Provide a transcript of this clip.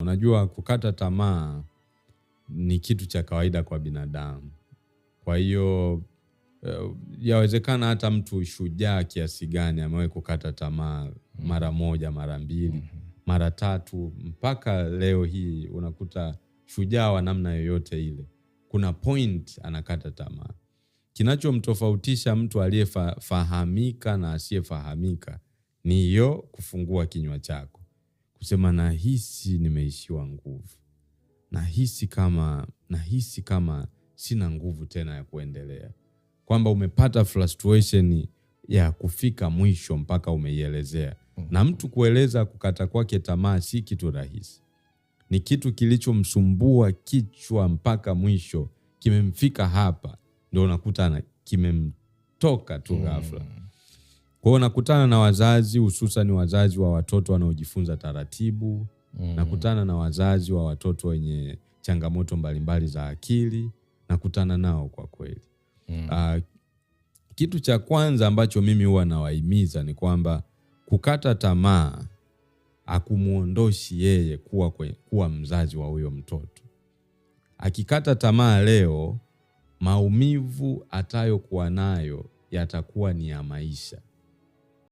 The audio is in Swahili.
unajua kukata tamaa ni kitu cha kawaida kwa binadamu. Kwa hiyo yawezekana hata mtu shujaa kiasi gani amewahi kukata tamaa mara moja, mara mbili, mara tatu, mpaka leo hii unakuta shujaa wa namna yoyote ile kuna point anakata tamaa. Kinachomtofautisha mtu aliyefahamika na asiyefahamika ni hiyo kufungua kinywa chako, kusema nahisi nimeishiwa nguvu, nahisi kama sina nguvu tena ya kuendelea, kwamba umepata frustration ya kufika mwisho mpaka umeielezea. Na mtu kueleza kukata kwake tamaa si kitu rahisi, ni kitu kilichomsumbua kichwa mpaka mwisho, kimemfika hapa, ndio unakuta kimemtoka tu ghafla. Kwa hiyo unakutana na wazazi, hususan wazazi wa watoto wanaojifunza taratibu, nakutana na wazazi wa watoto wenye changamoto mbalimbali za akili, nakutana nao kwa kweli. Kitu cha kwanza ambacho mimi huwa nawahimiza ni kwamba kukata tamaa hakumuondoshi yeye kuwa mzazi wa huyo mtoto. Akikata tamaa leo, maumivu atayokuwa nayo yatakuwa ni ya maisha.